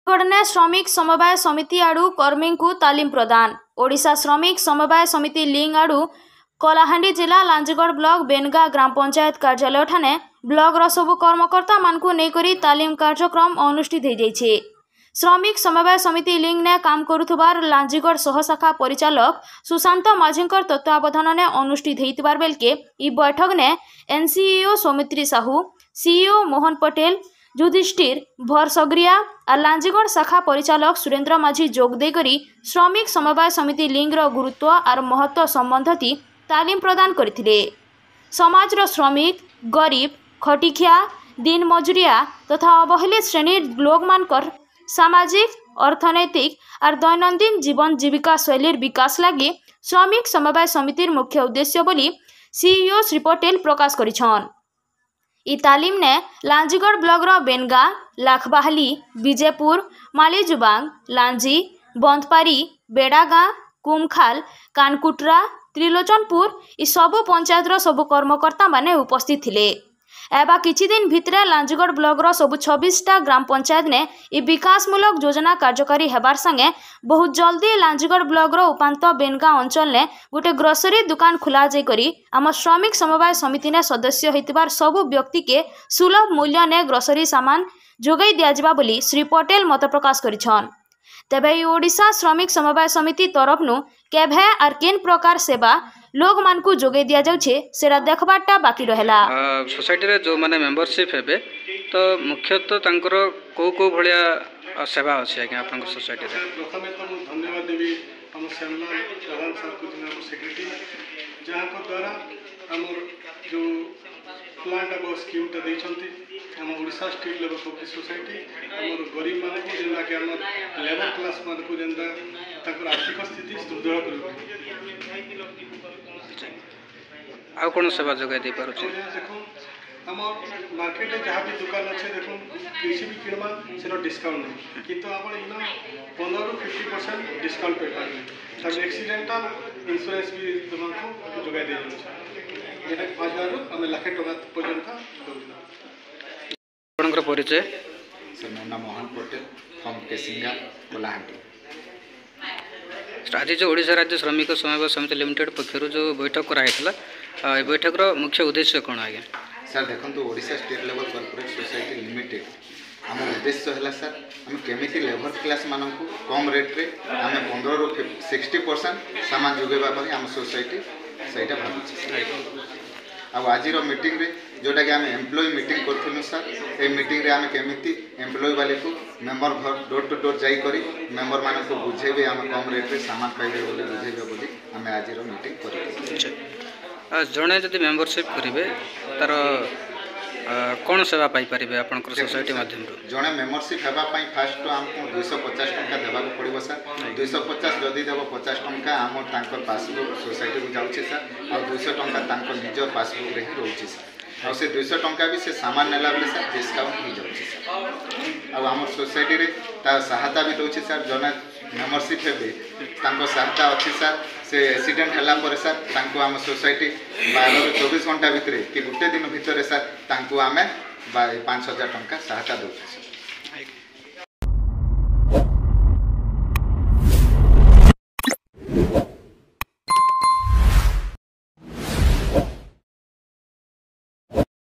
गणने श्रमिक समवाय समिति आड़ू कर्मी को तालीम प्रदान। ओडिशा श्रमिक समवाय समिति लिंग आड़ू कलाहांडी जिला लांजीगढ़ ब्लॉक बेनगा ग्राम पंचायत कार्यालय ठाने ब्लॉक सबु कर्मकर्ता मानकु नेकरी तालीम कार्यक्रम अनुष्ठित हो जाइछे। श्रमिक समवाय समिति लिंग ने काम करुथबार लांजीगढ़ सहशाखा परिचालक सुशांत माझीकर तत्वावधान ने अनुष्ठित होइतबार बेलके इ बैठक ने एनसीईओ सौमित्री साहू, सीईओ मोहन पटेल, युधिष्ठिर भरसगरिया और लांजीगढ़ शाखा परिचालक सुरेंद्र माझी जोगदे करी श्रमिक समवाय समिति लिंगर गुरुत्व और महत्व संबंधी तालीम प्रदान करथिले। समाजर श्रमिक, गरीब, खटिखिया, दिन मजुरिया तथा अवहेलित श्रेणी लोक मानकर सामाजिक, अर्थनैतिक और दैनंदिन जीवन जीविका शैलीर विकास लगी श्रमिक समवाय समितिर मुख्य उद्देश्य बोली सीईओ श्री पटेल प्रकाश करिछन। इ तालीम ने लांजीगढ़ ब्लॉक बेनगा, लाखबाहली, विजयपुर, मालीजुबांग, लांजी, बंदपारी, बेड़ागाँ, कुमखाल, कानकुटरा, त्रिलोचनपुर इ सबु पंचायतर सबु कर्मकर्ता माने उपस्थित थिले। एबा किछि दिन भितरे लांजीगढ़ ब्लॉक सबु 26टा ग्राम पंचायत ने इ विकासमूलक योजना कार्यकारी हेबार संगे बहुत जल्दी लांजीगढ़ ब्लॉक उपांत बेनगा अंचल ने गोटे ग्रोसरी दुकान खुला जाय करी आम श्रमिक समवाय समिति ने सदस्य होइतबार सबु व्यक्ति के सुलभ मूल्य ने ग्रोसरी सामान जोगाई दियाजिबा बोली श्री पटेल मत प्रकाश करिछन। तेबे ओडिशा श्रमिक समवाय समिति तरफनु केभे आर केन प्रकार सेवा लोक मान को जोगे दिया जाउछे सेरा देखबाटा बाकी रहेला। सोसाइटी रे जो माने मेंबरशिप हेबे तो मुख्यतः तांकर को भलिया सेवा अछि आके आपन सोसाइटी रे। प्रथमे तो धन्यवाद देबी हम श्यामलाल प्रधान सर को जिला सेक्रेटरी जहां को द्वारा हमर जो प्लांट अब स्कीम ता दैछंती हम Odisha state level focus society हमर गरीब मान को जेना के हमर लेबर क्लास मान को जेंदा ताकर आर्थिक स्थिति सुदृढ़ करू आ कोन सेवा जोगाई दे पारो छै। देखो हम मार्केट में जहाँ भी दुकान अच्छे देखो किसी भी किणमा से डिस्काउंट नहीं किंतु आप 15 ରୁ 50% डिस्काउंट पे पाए तब एक्सीडेंटल इंश्योरेंस भी तुमको जोगाई दे जेटा 5000 ରୁ हम लाख टका पर्यंत दउ। आपनकर परिचय सर मोर नाम मोहन पटेल फ्रॉम केसिंगा कलाहांडी। आज जो ओडिशा राज्य श्रमिक समवाय समिति लिमिटेड पक्षर जो बैठक कराइला ए बैठक रो मुख्य उद्देश्य कोन आगे। सर देखो Odisha state level corporate society limited आम उद्देश्य है सर आम केमिति लेबर क्लास मान को कम रेट रे आम 15 ରୁ 60% सामान जोगेबा पर आम सोसाइटी सहीटा भावी आज मीटिंग रे जोटा कि आम एम्प्लॉय मीटिंग करूँ सर ये मीटिंग रे आम केमिति एम्प्लॉय वाले को मेंबर घर डोर टू डोर जाई करी मेंबर मान को बुझेबे आम कम रेट रे सामान पाइबे बोली बुझेबे बोली आम आज मीटिंग करूँ। जड़े जदि मेंबरशिप करेंगे तार कौन सेवा पाई पारे आप सोसाइटी माध्यम जड़े मेंबरशिप होगापाई फास्ट तो आमको 250 टंका देवाक पड़ो सर 250 जदि देव 50 टंका आम पासबुक सोसाइटी को जाऊँचे सर आ 200 टंका निज पासबुक रे ही रोचे सर आ से 200 टंका भी से सामान नेला बेले सर डिस्काउंट हो जाऊँचे सर आम सोसाइटी रे ता सहायता भी दौर सर जने मेंबरशिप हेबे सहायता अच्छी सर से एक्सीडेंट है सर आम सोसाइटी 12 ରୁ 24 घंटा भितर कि गोटे दिन भितर सर आम 5000 टंका सहायता दौर।